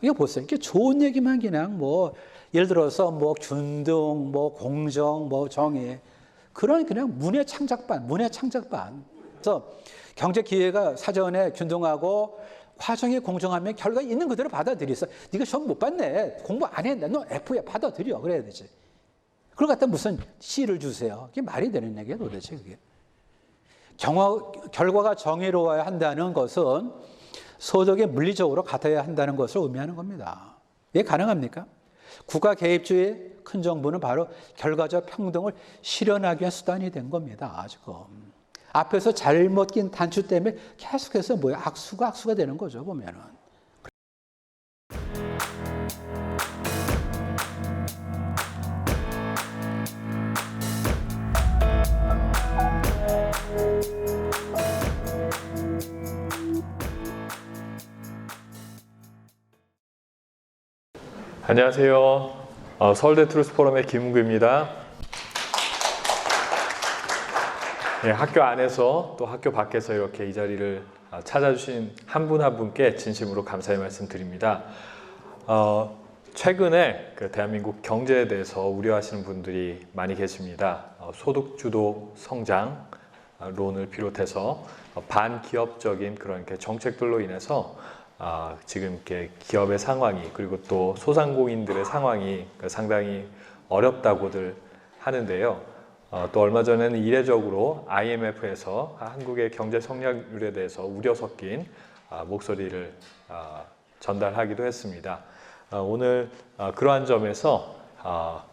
이게 보세요. 이게 좋은 얘기만 그냥 뭐 예를 들어서 뭐 균등, 뭐 공정, 뭐 정의 그런 그냥 문의 창작반. 그래서 경제 기회가 사전에 균등하고 과정이 공정하면 결과 있는 그대로 받아들이서 네가 시험 못 봤네. 공부 안 했네. 너 F야. 받아들여. 그래야 되지. 그걸 갖다 무슨 C를 주세요. 그게 말이 되는 얘기야 도대체 그게. 결과가 정의로워야 한다는 것은 소득이 물리적으로 같아야 한다는 것을 의미하는 겁니다. 이게 가능합니까? 국가 개입주의 큰 정부는 바로 결과적 평등을 실현하기 위한 수단이 된 겁니다. 지금. 앞에서 잘못 낀 단추 때문에 계속해서 악수가 되는 거죠, 보면은. 안녕하세요. 서울대 트루스포럼의 김은구입니다. 학교 안에서 또 학교 밖에서 이렇게 이 자리를 찾아주신 한 분 한 분께 진심으로 감사의 말씀 드립니다. 최근에 대한민국 경제에 대해서 우려하시는 분들이 많이 계십니다. 소득주도 성장론을 비롯해서 반기업적인 그런 정책들로 인해서 지금 이렇게 기업의 상황이 그리고 또 소상공인들의 상황이 상당히 어렵다고들 하는데요. 또 얼마 전에는 이례적으로 IMF에서 한국의 경제 성장률에 대해서 우려 섞인 목소리를 전달하기도 했습니다. 오늘 그러한 점에서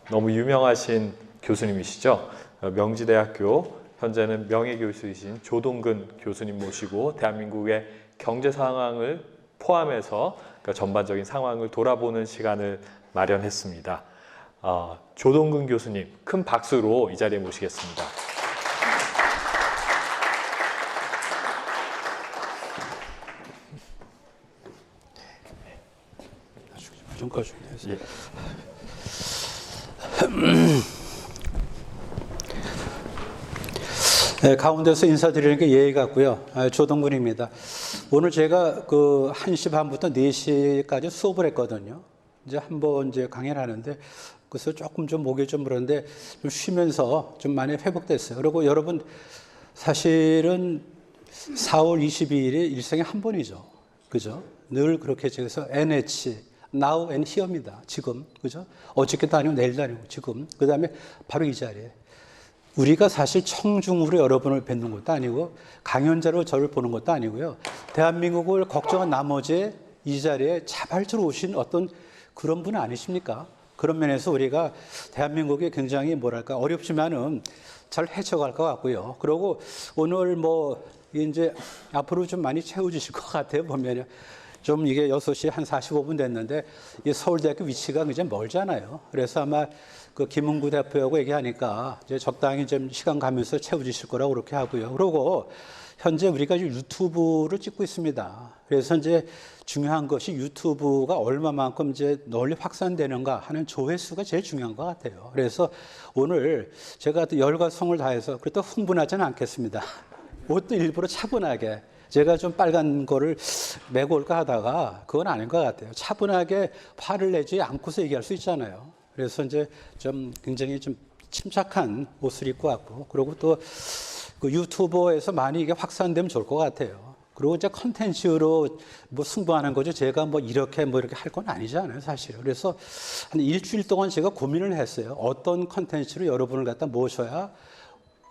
너무 유명하신 교수님이시죠. 명지대학교 현재는 명예교수이신 조동근 교수님 모시고 대한민국의 경제 상황을 포함해서 전반적인 상황을 돌아보는 시간을 마련했습니다. 조동근 교수님 큰 박수로 이 자리에 모시겠습니다. 네, 가운데서 인사드리는 게 예의 같고요. 조동근입니다. 오늘 제가 1시 반부터 4시까지 수업을 했거든요. 이제 한번 강의를 하는데 그래서 조금 목이 좀 그런데 좀 쉬면서 좀 많이 회복됐어요. 그리고 여러분 사실은 4월 22일이 일생에 한 번이죠. 그죠? 늘 그렇게 해서 NH, Now and Here입니다. 지금. 그죠? 어저께도 아니고 내일도 아니고 지금. 그 다음에 바로 이 자리에. 우리가 사실 청중으로 여러분을 뵙는 것도 아니고 강연자로 저를 보는 것도 아니고요. 대한민국을 걱정한 나머지 이 자리에 자발적으로 오신 어떤 그런 분은 아니십니까? 그런 면에서 우리가 대한민국이 굉장히 어렵지만은 잘 헤쳐갈 것 같고요. 그리고 오늘 이제 앞으로 좀 많이 채워주실 것 같아요. 보면요. 좀 이게 6시 한 45분 됐는데 이 서울대학교 위치가 굉장히 멀잖아요. 그래서 아마 김은구 대표하고 얘기하니까 이제 적당히 좀 시간 가면서 채워주실 거라고 그렇게 하고요. 그리고 현재 우리가 유튜브를 찍고 있습니다. 그래서 이제 중요한 것이 유튜브가 얼마만큼 이제 널리 확산되는가 하는 조회수가 제일 중요한 것 같아요. 그래서 오늘 제가 또 열과 성을 다해서 그렇다고 흥분하지는 않겠습니다. 옷도 일부러 차분하게 제가 좀 빨간 거를 메고 올까 하다가 그건 아닌 것 같아요. 차분하게 화를 내지 않고서 얘기할 수 있잖아요. 그래서 이제 좀 굉장히 좀 침착한 옷을 입고 왔고, 그리고 또 유튜버에서 많이 이게 확산되면 좋을 것 같아요. 그리고 이제 컨텐츠로 승부하는 거죠. 제가 이렇게 할 건 아니잖아요, 사실. 그래서 한 일주일 동안 제가 고민을 했어요. 어떤 컨텐츠로 여러분을 갖다 모셔야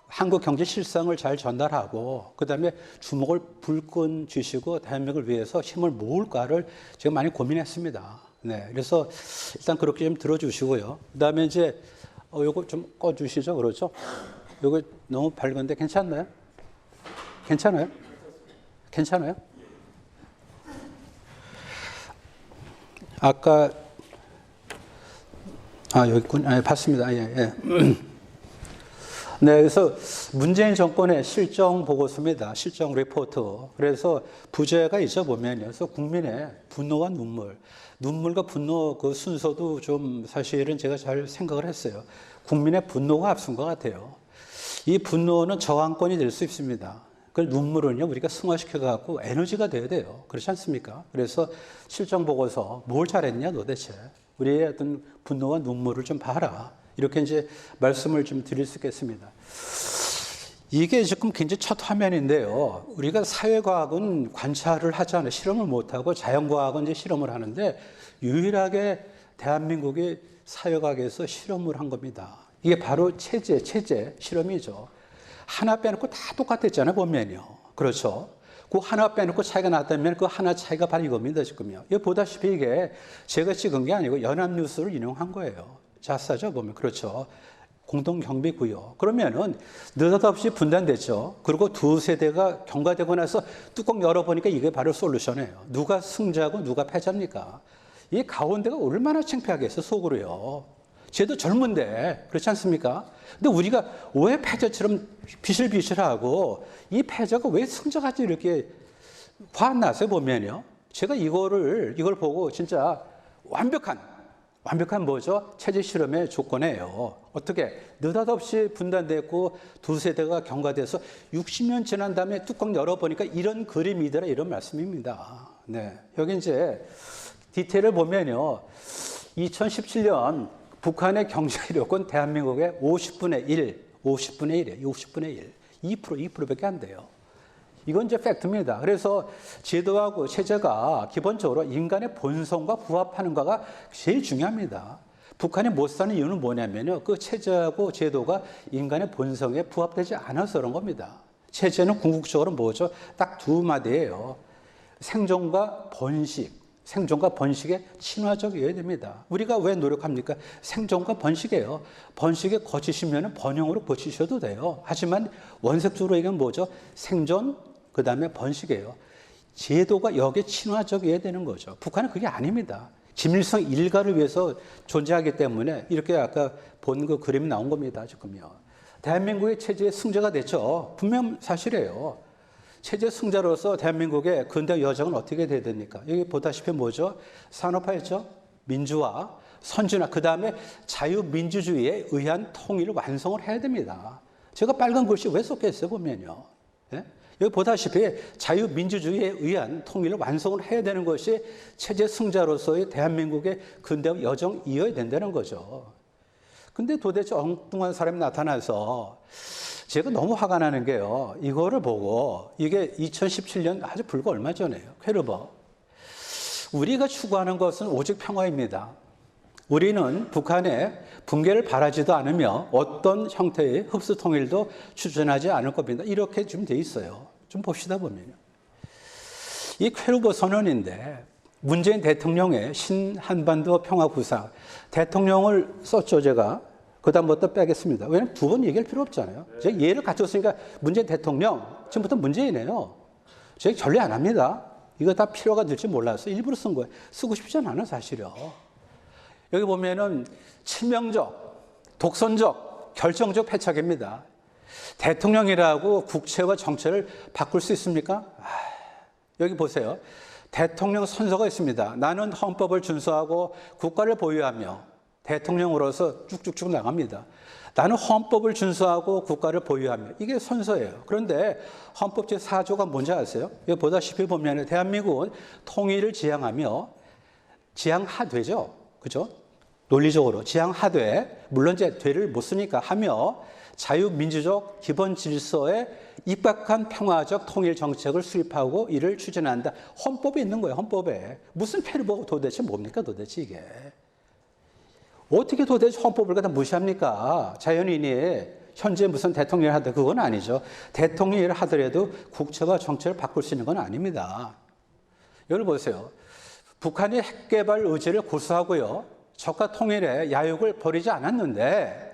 한국 경제 실상을 잘 전달하고 그다음에 주목을 불끈 주시고 대한민국을 위해서 힘을 모을까를 제가 많이 고민했습니다. 네, 그래서 일단 그렇게 좀 들어주시고요. 그다음에 이제 요거 좀 꺼주시죠, 그렇죠? 요거 너무 밝은데 괜찮나요? 괜찮아요? 괜찮아요? 아까 여기 있군. 봤습니다. 예. 네, 그래서 문재인 정권의 실정 보고서입니다. 실정 리포트. 그래서 부제가 있죠, 보면요. 그래서 국민의 분노와 눈물과 분노 그 순서도 좀 사실은 제가 잘 생각을 했어요. 국민의 분노가 앞선 것 같아요. 이 분노는 저항권이 될 수 있습니다. 그 눈물은요, 우리가 승화시켜 갖고 에너지가 돼야 돼요. 그렇지 않습니까? 그래서 실정 보고서 뭘 잘했냐 도대체. 우리의 어떤 분노와 눈물을 좀 봐라. 이렇게 이제 말씀을 좀 드릴 수 있겠습니다. 이게 지금 굉장히 첫 화면인데요. 우리가 사회과학은 관찰을 하지 않아요. 실험을 못하고 자연과학은 이제 실험을 하는데 유일하게 대한민국이 사회과학에서 실험을 한 겁니다. 이게 바로 체제 실험이죠. 하나 빼놓고 다 똑같았잖아요, 보면요. 그렇죠. 그 하나 빼놓고 차이가 났다면 그 하나 차이가 바로 이겁니다, 지금요. 여기 보다시피 이게 제가 찍은 게 아니고 연합뉴스를 인용한 거예요. 자사죠, 보면. 그렇죠. 공동경비구역. 그러면은 느닷없이 분단됐죠. 그리고 두 세대가 경과되고 나서 뚜껑 열어보니까 이게 바로 솔루션이에요. 누가 승자고 누가 패자입니까? 이 가운데가 얼마나 창피하겠어, 속으로요. 쟤도 젊은데, 그렇지 않습니까? 근데 우리가 왜 패자처럼 비실비실하고 이 패자가 왜 승자같이 이렇게 화났어요, 보면요. 제가 이걸 보고 진짜 완벽한 뭐죠? 체제 실험의 조건이에요. 어떻게? 느닷없이 분단됐고 두 세대가 경과돼서 60년 지난 다음에 뚜껑 열어보니까 이런 그림이더라, 이런 말씀입니다. 네. 여기 이제 디테일을 보면요. 2017년 북한의 경제 이력은 대한민국의 50분의 1이에요. 2%밖에 안 돼요. 이건 이제 팩트입니다. 그래서 제도하고 체제가 기본적으로 인간의 본성과 부합하는 거가 제일 중요합니다. 북한이 못 사는 이유는 뭐냐면요. 그 체제하고 제도가 인간의 본성에 부합되지 않아서 그런 겁니다. 체제는 궁극적으로 뭐죠? 딱 두 마디예요. 생존과 번식의 친화적이어야 됩니다. 우리가 왜 노력합니까? 생존과 번식이에요. 번식에 거치시면 번영으로 고치셔도 돼요. 하지만 원색적으로 얘기하면 뭐죠? 생존, 그 다음에 번식이에요. 제도가 여기에 친화적이어야 되는 거죠. 북한은 그게 아닙니다. 김일성 일가를 위해서 존재하기 때문에 이렇게 아까 본 그 그림이 나온 겁니다. 지금요. 대한민국의 체제의 승자가 됐죠. 분명 사실이에요. 체제 승자로서 대한민국의 근대 여정은 어떻게 돼야 됩니까? 여기 보다시피 뭐죠? 산업화했죠? 민주화, 선진화, 그 다음에 자유민주주의에 의한 통일을 완성을 해야 됩니다. 제가 빨간 글씨 왜 썼겠어요, 보면요. 예? 여기 보다시피 자유민주주의에 의한 통일을 완성을 해야 되는 것이 체제 승자로서의 대한민국의 근대 여정 이어야 된다는 거죠. 근데 도대체 엉뚱한 사람이 나타나서 제가 너무 화가 나는 게요. 이거를 보고 이게 2017년 아주 불과 얼마 전에요. 퀘르버. 우리가 추구하는 것은 오직 평화입니다. 우리는 북한의 붕괴를 바라지도 않으며 어떤 형태의 흡수 통일도 추진하지 않을 겁니다. 이렇게 좀 돼 있어요. 좀 봅시다 보면요. 이 퀘르버 선언인데 문재인 대통령의 신한반도 평화구상 대통령을 썼죠, 제가. 그 다음부터 빼겠습니다. 왜냐하면 두 번 얘기할 필요 없잖아요. 제가 예를 갖췄으니까 문재인 대통령, 지금부터 문재인이에요. 제가 전례 안 합니다. 이거 다 필요가 될지 몰라서 일부러 쓴 거예요. 쓰고 싶지 않아요, 사실요. 여기 보면은 치명적, 독선적, 결정적 패착입니다. 대통령이라고 국채와 정체를 바꿀 수 있습니까? 여기 보세요. 대통령 선서가 있습니다. 나는 헌법을 준수하고 국가를 보유하며 대통령으로서 쭉쭉쭉 나갑니다. 나는 헌법을 준수하고 국가를 보유하며 이게 선서예요. 그런데 헌법 제4조가 뭔지 아세요? 여기 보다시피 보면 대한민국은 통일을 지향하며 지향하되죠. 그죠? 논리적으로 지향하되 물론 이제 되를 못 쓰니까 하며 자유민주적 기본 질서에 입각한 평화적 통일 정책을 수립하고 이를 추진한다. 헌법에 있는 거예요. 헌법에. 무슨 퀘르버가 도대체 뭡니까 도대체 이게. 어떻게 도대체 헌법을 갖다 무시합니까? 자연인이 현재 무슨 대통령을 하든 그건 아니죠. 대통령을 하더라도 국채와 정책을 바꿀 수 있는 건 아닙니다. 여기 보세요. 북한이 핵개발 의지를 고수하고요. 적과 통일에 야욕을 버리지 않았는데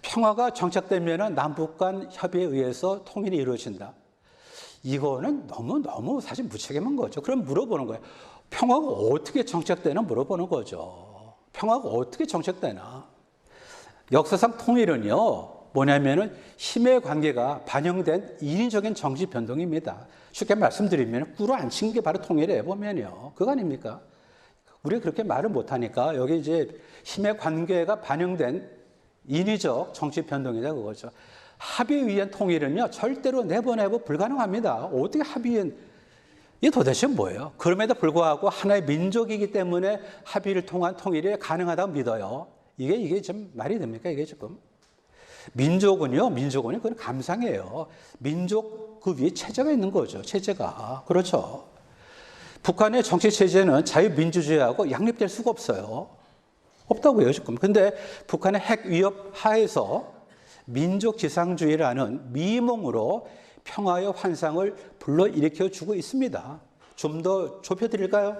평화가 정착되면 남북 간 협의에 의해서 통일이 이루어진다. 이거는 너무 사실 무책임한 거죠. 그럼 물어보는 거예요. 평화가 어떻게 정착되나 물어보는 거죠. 평화가 어떻게 정착되나? 역사상 통일은요, 뭐냐면은 힘의 관계가 반영된 인위적인 정치 변동입니다. 쉽게 말씀드리면 꿇어 앉힌 게 바로 통일이에요, 보면요. 그거 아닙니까? 우리가 그렇게 말을 못하니까 여기 이제 힘의 관계가 반영된 인위적 정치 변동이다 그거죠. 합의에 의한 통일은요, 절대로 네버 불가능합니다. 어떻게 합의에, 이게 도대체 뭐예요? 그럼에도 불구하고 하나의 민족이기 때문에 합의를 통한 통일이 가능하다고 믿어요. 이게 좀 말이 됩니까? 이게 지금. 민족은요, 그건 감상이에요. 민족 그 위에 체제가 있는 거죠. 체제가. 그렇죠. 북한의 정치 체제는 자유민주주의하고 양립될 수가 없어요. 없다고요, 지금. 근데 북한의 핵 위협 하에서 민족지상주의라는 미몽으로 평화의 환상을 불러일으켜 주고 있습니다. 좀 더 좁혀드릴까요?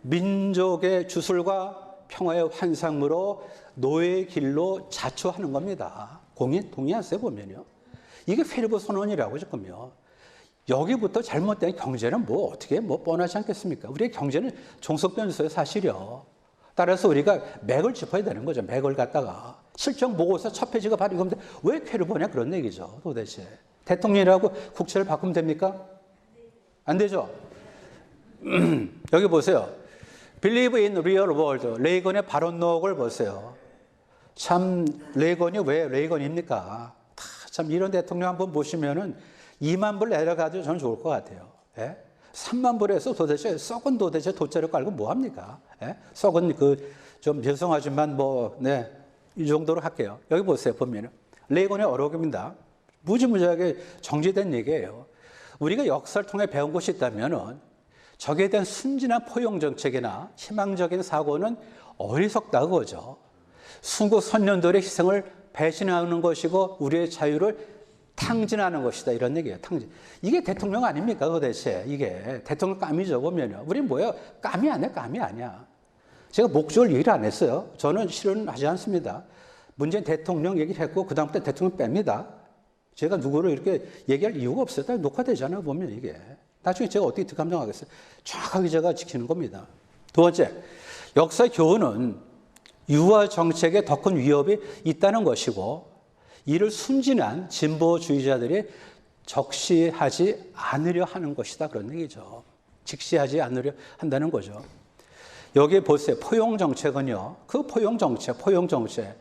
민족의 주술과 평화의 환상으로 노예의 길로 자초하는 겁니다. 동의하세요, 보면요. 이게 필리프 선언이라고 지금요. 여기부터 잘못된 경제는 어떻게 뻔하지 않겠습니까? 우리의 경제는 종속변수의 사실이요. 따라서 우리가 맥을 짚어야 되는 거죠. 맥을 갖다가. 실정 보고서 첫 페이지가 바로 이겁니다. 왜 쾌르보냐 그런 얘기죠. 도대체. 대통령이라고 국채를 바꾸면 됩니까? 안 되죠? 여기 보세요. Believe in real world. 레이건의 발언록을 보세요. 참 레이건이 왜 레이건입니까? 참 이런 대통령 한번 보시면은 2만 불 내려가도 저는 좋을 것 같아요. 예? 3만 불에서 도대체 썩은 도대체 돗자를 깔고 뭐 합니까? 예? 썩은 좀 죄송하지만 이 정도로 할게요. 여기 보세요. 보면은 레이건의 어록입니다. 무지무지하게 정제된 얘기예요. 우리가 역사를 통해 배운 것이 있다면은 적에 대한 순진한 포용 정책이나 희망적인 사고는 어리석다 그거죠. 순국 선년들의 희생을 배신하는 것이고 우리의 자유를 탕진하는 것이다 이런 얘기예요. 탕진. 이게 대통령 아닙니까 도대체. 이게 대통령 감이죠 보면요. 우리 뭐예요? 감이 아니야. 감이 아니야. 제가 목적을 얘기를 안 했어요. 저는 실현하지 않습니다. 문재인 대통령 얘기를 했고 그 다음부터 대통령 뺍니다. 제가 누구를 이렇게 얘기할 이유가 없어요. 다 녹화되잖아요 보면 이게. 나중에 제가 어떻게 감정하겠어요. 정확하게 제가 지키는 겁니다. 두 번째, 역사 교훈은 유화 정책에 더 큰 위협이 있다는 것이고 이를 순진한 진보주의자들이 적시하지 않으려 하는 것이다 그런 얘기죠. 직시하지 않으려 한다는 거죠. 여기 보세요. 포용 정책은요. 그 포용 정책은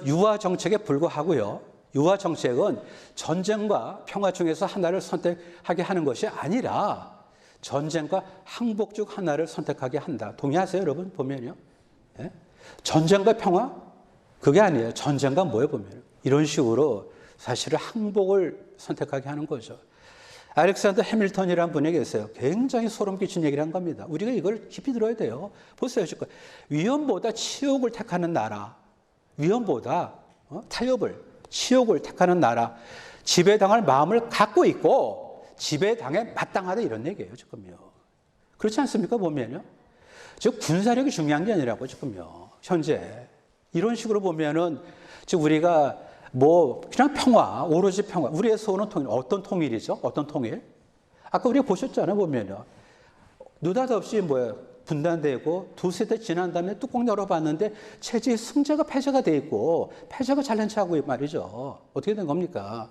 유화 정책에 불과하고요. 유화 정책은 전쟁과 평화 중에서 하나를 선택하게 하는 것이 아니라 전쟁과 항복 중 하나를 선택하게 한다. 동의하세요, 여러분? 보면요. 예? 전쟁과 평화? 그게 아니에요. 전쟁과 뭐예요, 보면. 이런 식으로 사실은 항복을 선택하게 하는 거죠. 알렉산더 해밀턴이라는 분이 계세요. 굉장히 소름 끼친 얘기를 한 겁니다. 우리가 이걸 깊이 들어야 돼요. 보세요. 지금 위험보다 치욕을 택하는 나라, 위험보다 치욕을 택하는 나라, 지배당할 마음을 갖고 있고 지배당에 마땅하다 이런 얘기예요. 지금요. 그렇지 않습니까? 보면요. 즉 군사력이 중요한 게 아니라고 지금요. 현재 이런 식으로 보면은 즉 우리가 그냥 평화, 오로지 평화. 우리의 소원은 통일. 어떤 통일이죠? 어떤 통일? 아까 우리가 보셨잖아요, 보면요. 느닷없이 분단되고 두세 대 지난 다음에 뚜껑 열어봤는데 체제의 승자가 패자가 돼 있고 패자가 잘난 체하고 말이죠. 어떻게 된 겁니까?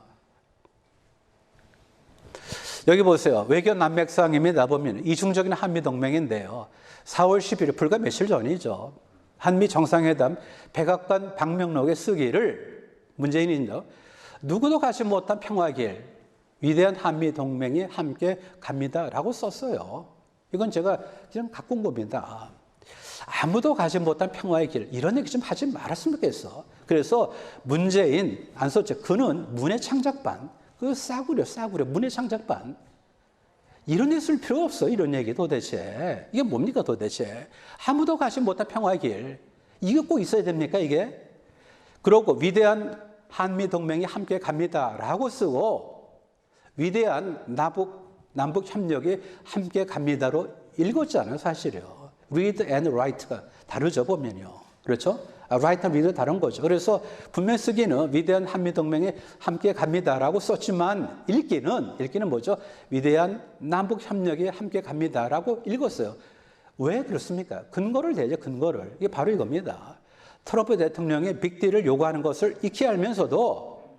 여기 보세요. 외교 난맥상입니다. 보면 이중적인 한미동맹인데요. 4월 11일 불과 며칠 전이죠. 한미 정상회담 백악관 방명록에 쓰기를 문재인이요. 누구도 가지 못한 평화길, 위대한 한미동맹이 함께 갑니다라고 썼어요. 이건 제가 그냥 갖고 온 겁니다. 아무도 가지 못한 평화의 길, 이런 얘기 좀 하지 말았으면 좋겠어. 그래서 문재인 안 썼죠. 그는 문의 창작반, 싸구려, 문의 창작반. 이런 얘기 쓸 필요 없어, 이런 얘기 도대체. 이게 뭡니까 도대체. 아무도 가지 못한 평화의 길. 이게 꼭 있어야 됩니까 이게? 그러고 위대한 한미동맹이 함께 갑니다라고 쓰고 위대한 남북협력이 함께 갑니다로 읽었잖아요, 사실이요. read and write가 다르죠, 보면요. 그렇죠? write랑 read가 다른 거죠. 그래서 분명 쓰기는 위대한 한미동맹이 함께 갑니다라고 썼지만 읽기는 뭐죠? 위대한 남북협력이 함께 갑니다라고 읽었어요. 왜 그렇습니까? 근거를 대죠, 근거를. 이게 바로 이겁니다. 트럼프 대통령이 빅딜을 요구하는 것을 익히 알면서도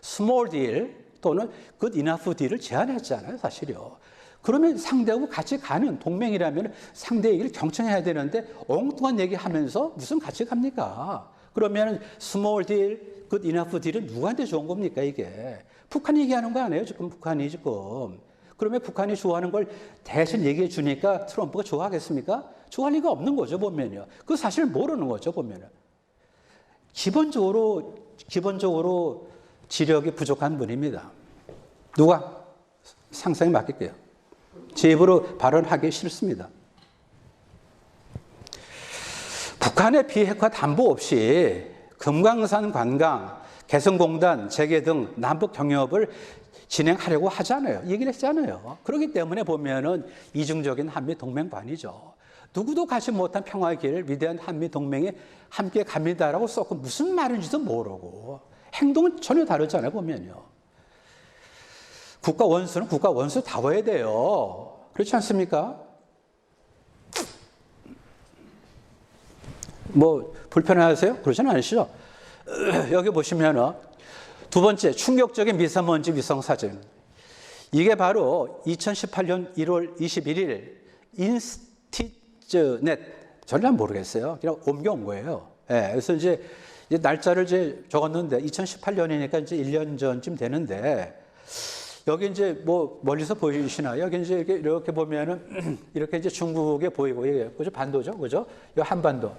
스몰 딜 또는 good enough 딜을 제안했잖아요, 사실이요. 그러면 상대하고 같이 가는 동맹이라면 상대 얘기를 경청해야 되는데 엉뚱한 얘기하면서 무슨 같이 갑니까? 그러면 스몰 딜, good enough 딜은 누구한테 좋은 겁니까, 이게? 북한이 얘기하는 거 아니에요, 지금 북한이 지금. 그러면 북한이 좋아하는 걸 대신 얘기해 주니까 트럼프가 좋아하겠습니까? 좋아할 리가 없는 거죠, 보면요. 그 사실 모르는 거죠, 보면은. 기본적으로 지력이 부족한 분입니다. 누가? 상상에 맡길게요. 제 입으로 발언하기 싫습니다. 북한의 비핵화 담보 없이 금강산 관광, 개성공단 재개 등 남북 경협을 진행하려고 하잖아요. 얘기를 했잖아요. 그렇기 때문에 보면은 이중적인 한미 동맹관이죠. 누구도 가지 못한 평화의 길, 위대한 한미 동맹에 함께 갑니다라고 썼고 무슨 말인지도 모르고 행동은 전혀 다르잖아요, 보면요. 국가 원수는 국가 원수다워야 돼요. 그렇지 않습니까? 뭐 불편하세요? 그러지는 않으시죠? 여기 보시면은 두 번째, 충격적인 미세먼지 위성 사진. 이게 바로 2018년 1월 21일 인스티즈넷, 전혀 모르겠어요. 그냥 옮겨온 거예요. 예, 그래서 이제 날짜를 이제 적었는데 2018년이니까 이제 1년 전쯤 되는데 여기 이제 뭐 멀리서 보이시나요? 여기 이제 이렇게 보면은 이렇게 이제 중국에 보이고 이게 그죠? 반도죠, 그죠? 이 한반도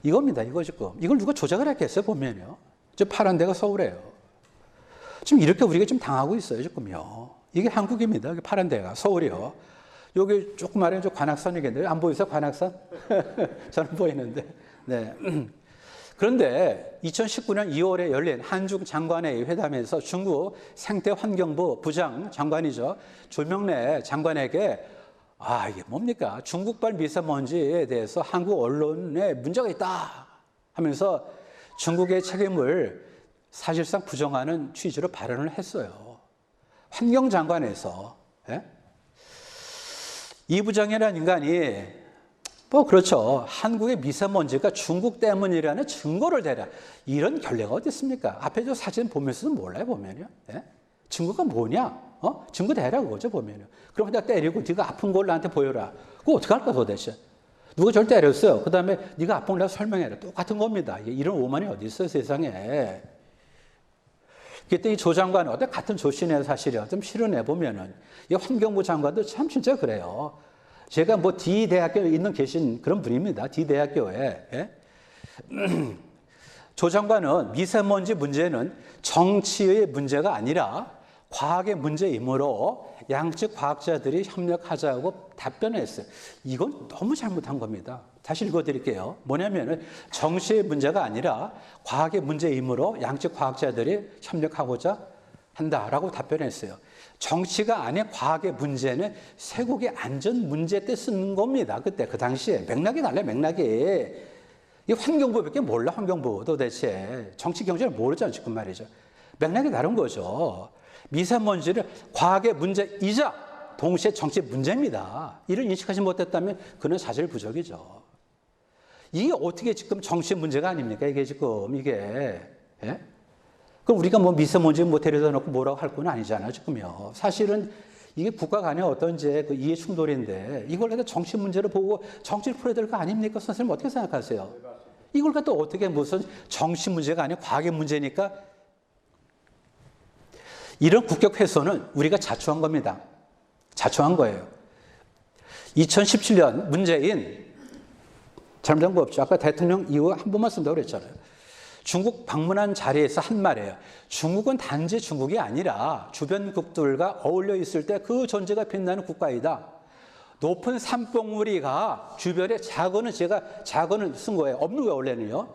이겁니다. 이거 지금 이걸 누가 조작을 했겠어요? 보면요. 저 파란 데가 서울이에요. 지금 이렇게 우리가 지금 당하고 있어요, 지금요. 이게 한국입니다. 여기 파란 데가 서울이요. 여기 조금 아래 관악산이겠네요. 안 보이세요, 관악산? 저는 보이는데. 네. 그런데 2019년 2월에 열린 한중 장관회의 회담에서 중국 생태환경부 부장 장관이죠. 조명래 장관에게 이게 뭡니까? 중국발 미세먼지에 대해서 한국 언론에 문제가 있다 하면서 중국의 책임을 사실상 부정하는 취지로 발언을 했어요. 환경장관에서. 예? 이 부장이라는 인간이 그렇죠. 한국의 미세먼지가 중국 때문이라는 증거를 대라. 이런 결례가 어디 있습니까? 앞에 저 사진 보면서도 몰라요, 보면요. 예? 증거가 뭐냐? 증거 대라 그거죠, 보면요. 그럼 내가 때리고 네가 아픈 걸 나한테 보여라. 그거 어떻게 할까 도대체? 누가 저를 때렸어요. 그 다음에 네가 아픈 걸 내가 설명해라. 똑같은 겁니다. 이런 오만이 어디 있어요, 세상에. 그때 이 조 장관은 어때? 같은 조신의 사실이야. 좀 실현해 보면은 이 환경부 장관도 참 진짜 그래요. 제가 뭐 D 대학교에 계신 그런 분입니다. D 대학교에. 예? 조 장관은 미세먼지 문제는 정치의 문제가 아니라 과학의 문제이므로 양측 과학자들이 협력하자고 답변했어요. 이건 너무 잘못한 겁니다. 다시 읽어드릴게요. 뭐냐면은 정치의 문제가 아니라 과학의 문제이므로 양측 과학자들이 협력하고자 한다라고 답변했어요. 정치가 아닌 과학의 문제는 세국의 안전 문제 때 쓰는 겁니다. 그때 그 당시에 맥락이 달라요. 맥락이. 이 환경부밖에 몰라. 환경부 도대체 정치 경제를 모르잖아요. 지금 말이죠. 맥락이 다른 거죠. 미세먼지는 과학의 문제이자 동시에 정치 문제입니다. 이를 인식하지 못했다면 그는 사실 부적이죠. 이게 어떻게 지금 정치 문제가 아닙니까? 이게 지금 이게. 예? 그럼 우리가 뭐 미세먼지 데려다 놓고 뭐라고 할 건 아니잖아요, 지금요. 사실은 이게 국가 간의 어떤 이제 그 이해 충돌인데 이걸 갖다 정치 문제로 보고 정치를 풀어야 될 거 아닙니까? 선생님 어떻게 생각하세요? 이걸 갖다 어떻게 무슨 정치 문제가 아니고 과학의 문제니까 이런 국격 훼손은 우리가 자초한 겁니다. 자초한 거예요. 2017년 문재인 잘못된 거 없죠. 아까 대통령 이후 한 번만 쓴다고 그랬잖아요. 중국 방문한 자리에서 한 말이에요. 중국은 단지 중국이 아니라 주변국들과 어울려 있을 때 그 존재가 빛나는 국가이다. 높은 산봉우리가 주변에 제가 작은을 쓴 거예요. 없는 거예요, 원래는요.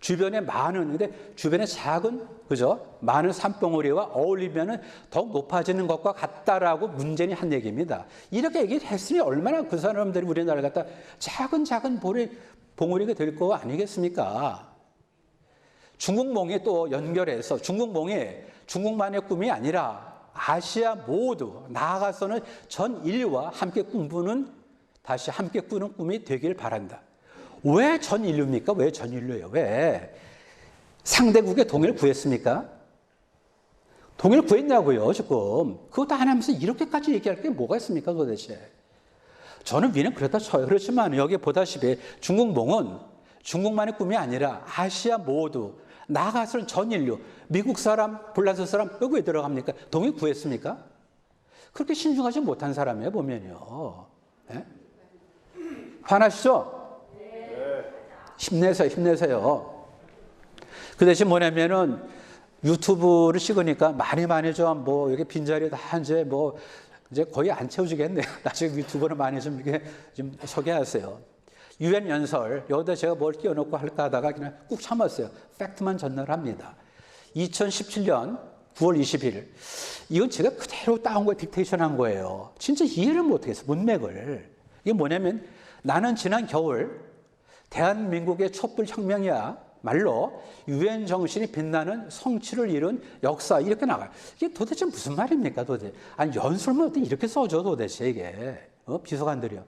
주변에 많은, 근데 주변에 작은, 그죠? 많은 산봉우리와 어울리면은 더욱 높아지는 것과 같다라고 문재인이 한 얘기입니다. 이렇게 얘기했으니 얼마나 그 사람들이 우리나라를 갖다 작은 봉우리가 될 거 아니겠습니까? 중국몽이 또 연결해서 중국만의 꿈이 아니라 아시아 모두 나아가서는 전 인류와 함께 다시 함께 꾸는 꿈이 되길 바란다. 왜 전 인류입니까? 왜 전 인류예요? 왜? 상대국의 동의를 구했습니까? 동의를 구했냐고요, 지금. 그것도 안 하면서 이렇게까지 얘기할 게 뭐가 있습니까, 도대체? 저는 위는 그렇다 쳐요. 그렇지만 여기 보다시피 중국몽은 중국만의 꿈이 아니라 아시아 모두, 나아가서는 전 인류, 미국 사람, 불란서 사람 여기 왜 들어갑니까? 동의 구했습니까? 그렇게 신중하지 못한 사람이에요, 보면요. 예? 화나시죠? 힘내세요, 힘내세요. 그 대신 뭐냐면은 유튜브를 찍으니까 많이 좀 뭐 이렇게 빈자리 다 이제 거의 안 채워지겠네요. 나중에 유튜브를 많이 좀 이렇게 좀 소개하세요. 유엔 연설, 여기다 제가 뭘 끼워놓고 할까 하다가 그냥 꾹 참았어요. 팩트만 전달합니다. 2017년 9월 20일. 이건 제가 그대로 따온 거에 딕테이션 한 거예요. 진짜 이해를 못하겠어요, 문맥을. 이게 뭐냐면 나는 지난 겨울 대한민국의 촛불 혁명이야. 말로 유엔 정신이 빛나는 성취를 이룬 역사 이렇게 나가요. 이게 도대체 무슨 말입니까 도대체? 아니 연설문 어떻게 이렇게 써줘 도대체 이게 비서관들이요.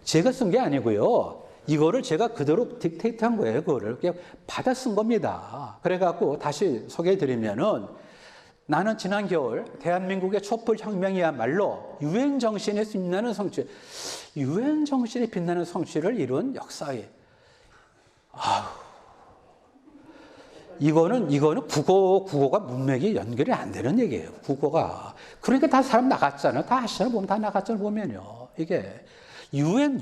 제가 쓴 게 아니고요. 이거를 제가 그대로 딕테이트한 거예요. 그거를 그냥 받아 쓴 겁니다. 그래갖고 다시 소개해드리면은 나는 지난 겨울 대한민국의 촛불 혁명이야말로 유엔 정신에 빛나는 성취, 유엔 정신에 빛나는 성취를 이룬 역사에. 이거는 국어가 문맥이 연결이 안 되는 얘기예요. 국어가. 그러니까 다 사람 나갔잖아요. 다 아시잖아요. 보면 다 나갔잖아요. 보면요. 이게 유엔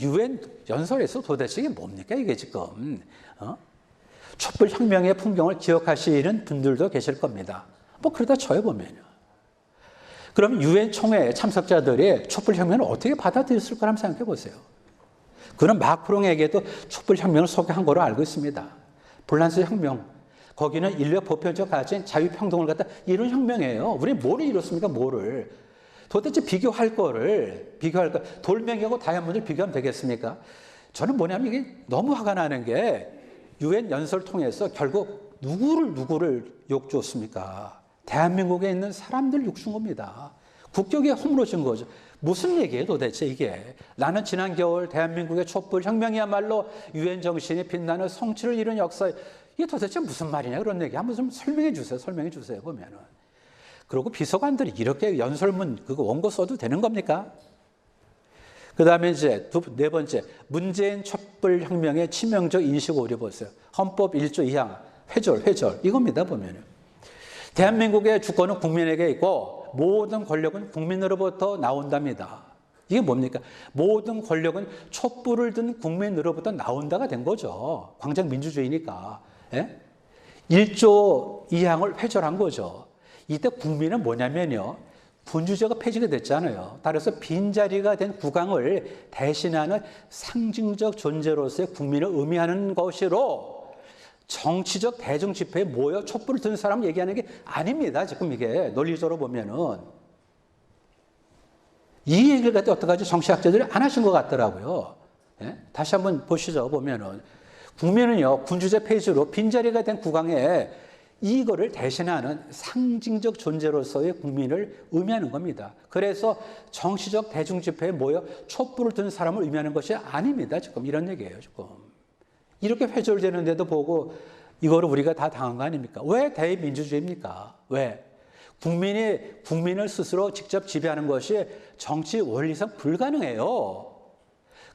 연설에서 도대체 이게 뭡니까? 이게 지금 촛불 혁명의 풍경을 기억하시는 분들도 계실 겁니다. 뭐 그러다 쳐요 보면요. 그럼 유엔 총회 참석자들이 촛불 혁명을 어떻게 받아들였을 거라고 생각해 보세요. 그는 마크롱에게도 촛불 혁명을 소개한 거로 알고 있습니다. 불란서 혁명. 거기는 인류의 보편적 가진 자유평등을 갖다 이룬 혁명이에요. 우리 뭐를 이뤘습니까? 뭐를. 도대체 비교할 거. 돌멩이하고 다이아몬드를 비교하면 되겠습니까? 저는 뭐냐면 이게 너무 화가 나는 게 유엔 연설 통해서 결국 누구를 욕줬습니까? 대한민국에 있는 사람들 욕준 겁니다. 국격이 허물어진 거죠. 무슨 얘기예요 도대체 이게. 나는 지난 겨울 대한민국의 촛불 혁명이야말로 유엔 정신이 빛나는 성취를 이룬 역사. 이게 도대체 무슨 말이냐 그런 얘기 한번 좀 설명해 주세요 보면은. 그리고 비서관들이 이렇게 연설문 그거 원고 써도 되는 겁니까? 그 다음에 이제 네 번째 문재인 촛불 혁명의 치명적 인식 오류 보세요. 헌법 1조 2항 회절 이겁니다 보면은. 대한민국의 주권은 국민에게 있고 모든 권력은 국민으로부터 나온답니다. 이게 뭡니까? 모든 권력은 촛불을 든 국민으로부터 나온다가 된 거죠. 광장 민주주의니까. 예? 1조 2항을 회절한 거죠. 이때 국민은 뭐냐면요. 군주제가 폐지가 됐잖아요. 따라서 빈자리가 된 국왕을 대신하는 상징적 존재로서의 국민을 의미하는 것으로 정치적 대중 집회에 모여 촛불을 든 사람 얘기하는 게 아닙니다. 지금 이게 논리적으로 보면은. 이 얘기를 갖다 어떡하지? 정치학자들이 안 하신 것 같더라고요. 예? 다시 한번 보시죠. 보면은. 국민은요, 군주제 폐지로 빈자리가 된 국왕에 이거를 대신하는 상징적 존재로서의 국민을 의미하는 겁니다. 그래서 정치적 대중 집회에 모여 촛불을 든 사람을 의미하는 것이 아닙니다. 지금 이런 얘기예요. 지금. 이렇게 회절되는데도 보고 이거를 우리가 다 당한 거 아닙니까? 왜 대의민주주의입니까? 왜? 국민을 스스로 직접 지배하는 것이 정치 원리상 불가능해요.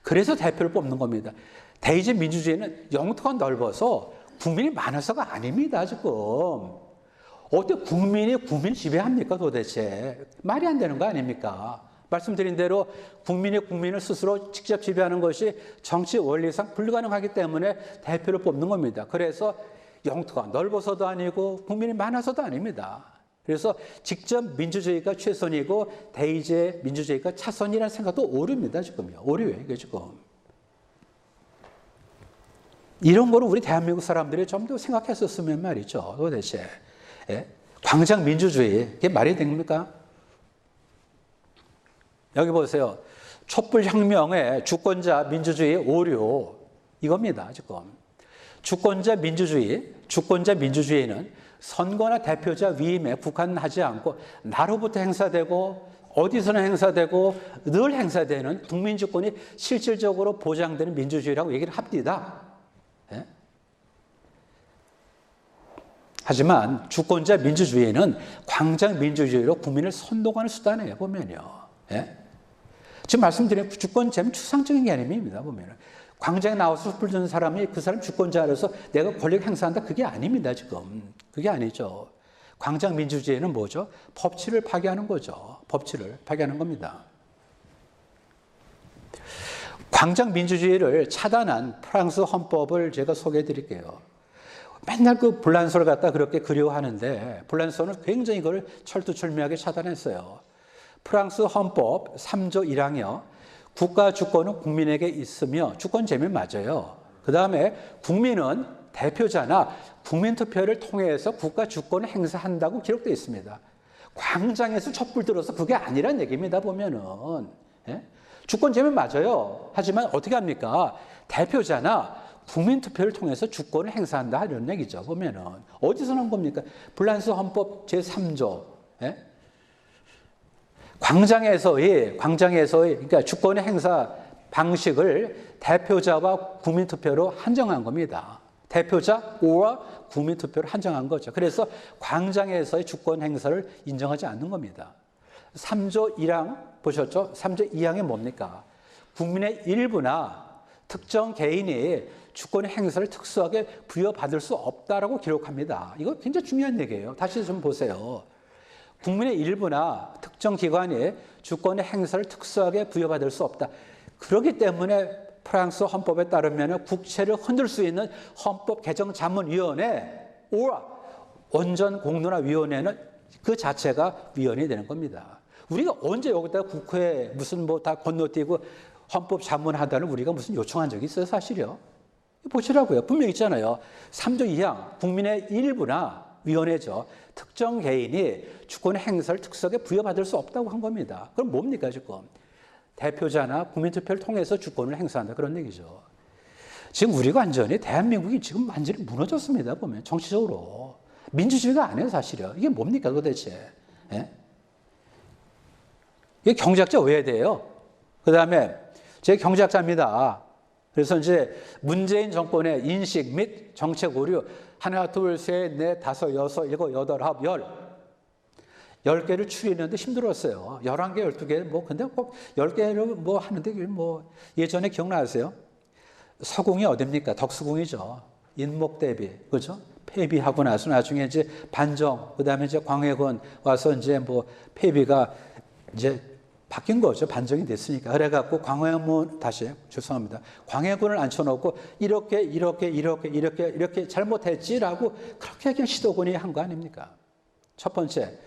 그래서 대표를 뽑는 겁니다. 대의제 민주주의는 영토가 넓어서 국민이 많아서가 아닙니다, 지금. 어떻게 국민을 지배합니까, 도대체? 말이 안 되는 거 아닙니까? 말씀드린 대로 국민을 스스로 직접 지배하는 것이 정치 원리상 불가능하기 때문에 대표를 뽑는 겁니다. 그래서 영토가 넓어서도 아니고 국민이 많아서도 아닙니다. 그래서 직접 민주주의가 최선이고 대의제 민주주의가 차선이라는 생각도 오류입니다, 지금요. 오류예요, 이게 지금. 이런 거를 우리 대한민국 사람들이 좀 더 생각했었으면 말이죠. 도대체. 예? 광장 민주주의, 이게 말이 됩니까? 여기 보세요. 촛불 혁명의 주권자 민주주의 오류. 이겁니다, 지금. 주권자 민주주의는 선거나 대표자 위임에 국한하지 않고 나로부터 행사되고 어디서나 행사되고 늘 행사되는 국민주권이 실질적으로 보장되는 민주주의라고 얘기를 합니다. 예? 하지만 주권자 민주주의는 광장 민주주의로 국민을 선동하는 수단이에요, 보면요. 예? 지금 말씀드린 주권자는 추상적인 개념입니다, 보면은. 광장에 나와서 촛불 드는 사람이 그 사람 주권자로서 내가 권력 행사한다. 그게 아닙니다, 지금. 그게 아니죠. 광장 민주주의는 뭐죠? 법치를 파괴하는 거죠. 법치를 파괴하는 겁니다. 광장 민주주의를 차단한 프랑스 헌법을 제가 소개해 드릴게요. 맨날 그 불란서를 갖다 그렇게 그리워하는데 불란서는 굉장히 이걸 철두철미하게 차단했어요. 프랑스 헌법 3조 1항이요. 국가 주권은 국민에게 있으며 주권 재미 맞아요. 그 다음에 국민은 대표자나 국민투표를 통해서 국가 주권을 행사한다고 기록되어 있습니다. 광장에서 촛불 들어서 그게 아니란 얘기입니다. 보면은. 예? 주권 재미 맞아요. 하지만 어떻게 합니까? 대표자나 국민투표를 통해서 주권을 행사한다 이런 얘기죠. 보면은. 어디서 나온 겁니까? 불란스 헌법 제3조. 예? 광장에서의 그러니까 주권의 행사 방식을 대표자와 국민투표로 한정한 겁니다. 대표자와 국민투표를 한정한 거죠. 그래서 광장에서의 주권 행사를 인정하지 않는 겁니다. 3조 1항 보셨죠? 3조 2항이 뭡니까? 국민의 일부나 특정 개인이 주권 행사를 특수하게 부여받을 수 없다라고 기록합니다. 이거 굉장히 중요한 얘기예요. 다시 좀 보세요. 국민의 일부나 특정 기관이 주권의 행사를 특수하게 부여받을 수 없다. 그렇기 때문에 프랑스 헌법에 따르면 국채를 흔들 수 있는 헌법개정자문위원회와 온전공론화위원회는 그 자체가 위원이 되는 겁니다. 우리가 언제 여기다 국회에 무슨 뭐 다 건너뛰고 헌법자문하다는 우리가 무슨 요청한 적이 있어요, 사실이요? 보시라고요. 분명히 있잖아요. 3조 2항 국민의 일부나 위원회죠. 특정 개인이 주권 행사를 특수하게 부여받을 수 없다고 한 겁니다. 그럼 뭡니까 지금? 대표자나 국민투표를 통해서 주권을 행사한다 그런 얘기죠. 지금 우리가 완전히 대한민국이 지금 완전히 무너졌습니다. 보면 정치적으로. 민주주의가 아니에요 사실이요. 이게 뭡니까 도대체. 예? 이게 경제학자 왜 돼요? 그 다음에 제 경제학자입니다. 그래서 이제 문재인 정권의 인식 및 정책 오류 하나, 둘, 셋, 넷, 다섯, 여섯, 일곱, 여덟, 아홉, 10개를 추리는데 힘들었어요. 11개, 12개, 뭐, 근데 꼭 10개를 뭐 하는데, 뭐, 예전에 기억나세요? 서궁이 어딥니까? 덕수궁이죠. 인목대비, 그죠? 폐비하고 나서 나중에 이제 반정, 그 다음에 이제 광해군 와서 이제 뭐, 폐비가 이제 바뀐 거죠. 반정이 됐으니까. 그래갖고 광해군, 다시 죄송합니다. 광해군을 앉혀놓고 이렇게 잘못했지라고 그렇게 그냥 시도군이 한 거 아닙니까? 첫 번째,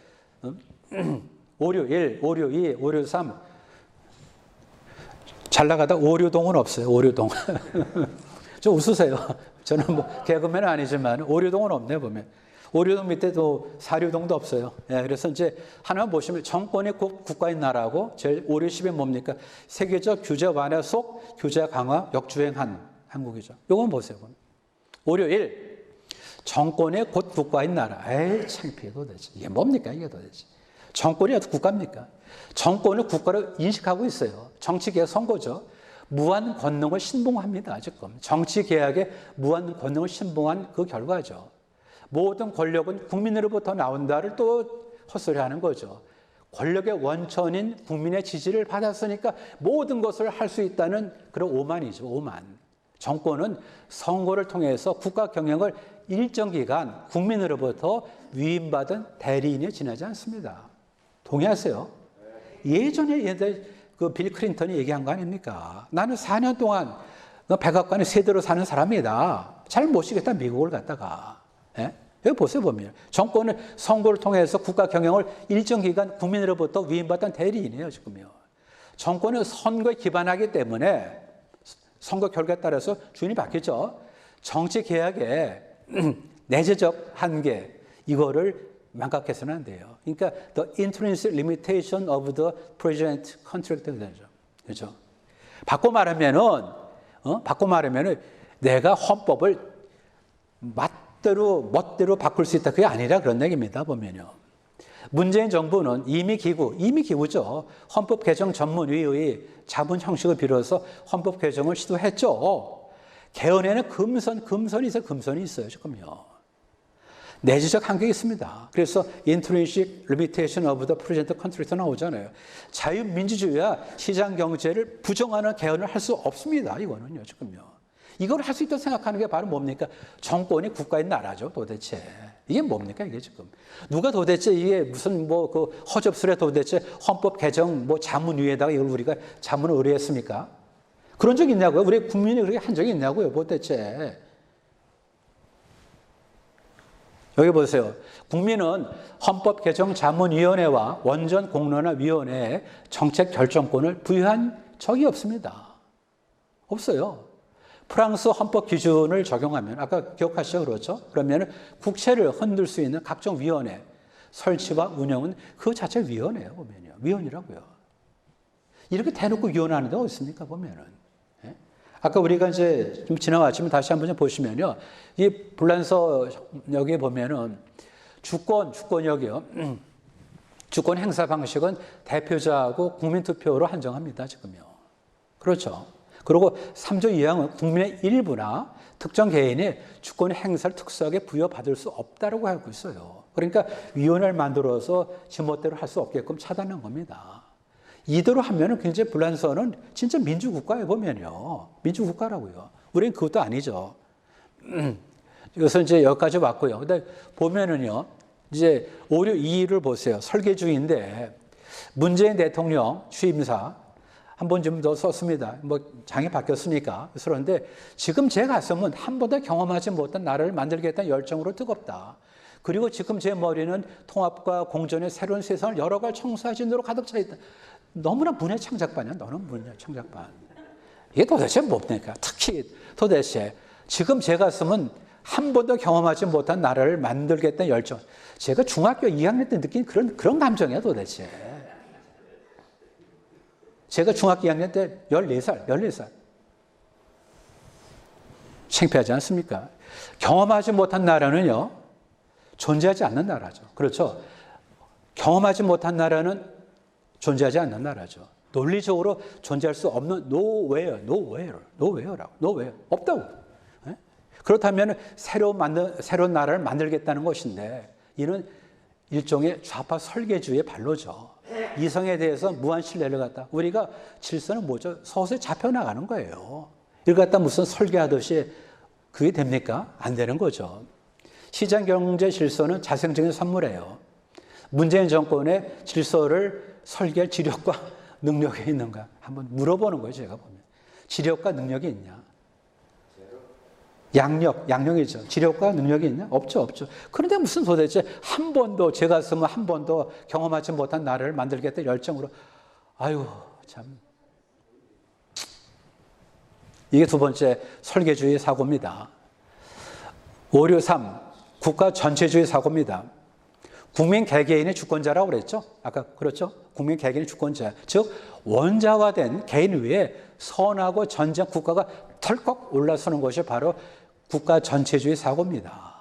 오류 1, 오류 2, 오류 3. 잘 나가다 오류동은 없어요. 오류동. 좀 웃으세요. 저는 뭐 개그맨은 아니지만 오류동은 없네 보면. 오류동 밑에도 사류동도 없어요. 예, 그래서 이제 하나 보시면 정권이 국가인 나라고 제일 오류 10이 뭡니까? 세계적 규제 완화 속 규제 강화 역주행한 한국이죠. 요건 보세요. 오류 1. 정권이 곧 국가인 나라. 에이 창피해 도대체. 이게 뭡니까 이게 도대체. 정권이 어떻게 국가입니까? 정권을 국가로 인식하고 있어요. 정치개혁 선거죠. 무한 권능을 신봉합니다. 지금 정치개혁에 무한 권능을 신봉한 그 결과죠. 모든 권력은 국민으로부터 나온다를 또 헛소리하는 거죠. 권력의 원천인 국민의 지지를 받았으니까 모든 것을 할 수 있다는 그런 오만이죠. 오만. 정권은 선거를 통해서 국가 경영을 일정 기간 국민으로부터 위임받은 대리인에 지나지 않습니다. 동의하세요? 예전에 그 빌 클린턴이 얘기한 거 아닙니까? 나는 4년 동안 백악관에 세대로 사는 사람이다. 잘 모시겠다 미국을 갔다가. 예? 여기 보세요 보면 정권은 선거를 통해서 국가 경영을 일정 기간 국민으로부터 위임받은 대리인이에요 지금요. 정권은 선거에 기반하기 때문에 선거 결과에 따라서 주인이 바뀌죠. 정치 개혁의 내재적 한계 이거를 망각해서는 안 돼요. 그러니까 the intrinsic limitation of the present contract 되죠. 그렇죠? 바꿔 말하면은 내가 헌법을 멋대로 바꿀 수 있다. 그게 아니라 그런 얘기입니다. 보면요. 문재인 정부는 이미 기구죠. 헌법 개정 전문위의 자문 형식을 빌어서 헌법 개정을 시도했죠. 개헌에는 금선이 있어요. 지금요. 내재적 한계가 있습니다. 그래서 intrinsic limitation of the present contract 나오잖아요. 자유민주주의와 시장경제를 부정하는 개헌을 할 수 없습니다. 이거는요, 지금요. 이걸 할 수 있다고 생각하는 게 바로 뭡니까? 정권이 국가의 나라죠, 도대체. 이게 뭡니까, 이게 지금. 누가 도대체 이게 무슨 그 허접스레 도대체 헌법 개정 자문위에다가 이걸 우리가 자문을 의뢰했습니까? 그런 적 있냐고요? 우리 국민이 그렇게 한 적이 있냐고요, 도대체. 여기 보세요. 국민은 헌법 개정 자문위원회와 원전 공론화위원회에 정책 결정권을 부여한 적이 없습니다. 없어요. 프랑스 헌법 기준을 적용하면 아까 기억하시죠? 그렇죠? 그러면 국채를 흔들 수 있는 각종 위원회 설치와 운영은 그 자체 위원회예요. 보면요. 위원이라고요. 이렇게 대놓고 위원하는 데가 어딨습니까? 보면은. 예? 아까 우리가 이제 좀 지나왔지만 다시 한번 좀 보시면요. 이 불란서 여기에 보면은 주권역이요. 주권 행사 방식은 대표자하고 국민투표로 한정합니다. 지금요. 그렇죠. 그리고 3조 2항은 국민의 일부나 특정 개인이 주권 행사를 특수하게 부여받을 수 없다고 하고 있어요. 그러니까 위원회를 만들어서 지멋대로 할 수 없게끔 차단한 겁니다. 이대로 하면은 굉장히 불란서는 진짜 민주국가에 보면요. 민주국가라고요. 우리는 그것도 아니죠. 여기서 이제 여기까지 왔고요. 근데 보면은요. 이제 5.6.21을 보세요. 설계주의인데 문재인 대통령 취임사 한 번 좀 더 썼습니다. 장이 바뀌었으니까. 그런데 지금 제 가슴은 한 번도 경험하지 못한 나라를 만들겠다는 열정으로 뜨겁다. 그리고 지금 제 머리는 통합과 공존의 새로운 세상을 열어갈 청사진으로 가득 차 있다. 너무나 문의 창작반이야. 너는 문의 창작반. 이게 도대체 뭡니까? 특히 도대체 지금 제 가슴은 한 번도 경험하지 못한 나라를 만들겠다는 열정. 제가 중학교 2학년 때 느낀 그런 감정이야 도대체. 제가 중학교 2학년 때 14살. 창피하지 않습니까? 경험하지 못한 나라는요, 존재하지 않는 나라죠. 그렇죠? 경험하지 못한 나라는 존재하지 않는 나라죠. 논리적으로 존재할 수 없는 nowhere. 없다고. 네? 그렇다면 새로운 나라를 만들겠다는 것인데, 이는 일종의 좌파 설계주의의 발로죠. 이성에 대해서 무한 신뢰를 갖다 우리가 질서는 뭐죠? 서서히 잡혀나가는 거예요. 이걸 갖다 무슨 설계하듯이 그게 됩니까? 안 되는 거죠. 시장경제 질서는 자생적인 산물이에요. 문재인 정권의 질서를 설계할 지력과 능력이 있는가? 한번 물어보는 거예요. 제가 보면. 지력과 능력이 있냐? 양력이죠. 지력과 능력이 있냐? 없죠. 그런데 무슨 도대체 한 번도, 제 가슴은 한 번도 경험하지 못한 나라를 만들겠다 열정으로. 아유, 참. 이게 두 번째 설계주의 사고입니다. 5.3 국가 전체주의 사고입니다. 국민 개개인의 주권자라고 그랬죠? 아까 그렇죠? 국민 개개인의 주권자. 즉, 원자화된 개인 위에 선하고 전쟁 국가가 털컥 올라서는 것이 바로 국가 전체주의 사고입니다.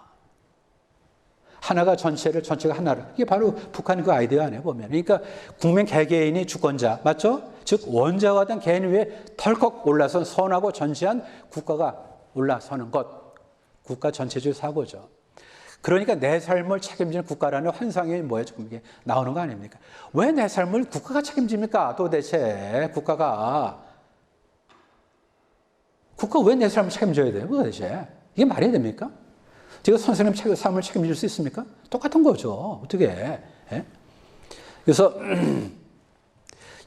하나가 전체가 하나를. 이게 바로 북한 그 아이디어 안에 보면. 그러니까 국민 개개인이 주권자. 맞죠? 즉, 원자화된 개인 위에 털컥 올라선 선하고 전시한 국가가 올라서는 것. 국가 전체주의 사고죠. 그러니까 내 삶을 책임지는 국가라는 환상이 뭐예요? 지금 이게 나오는 거 아닙니까? 왜 내 삶을 국가가 책임집니까? 도대체 국가가 왜 내 삶을 책임져야 돼요? 도대체 이게 말이 됩니까? 제가 선생님 삶을 책임질 수 있습니까? 똑같은 거죠. 어떻게 해? 예? 그래서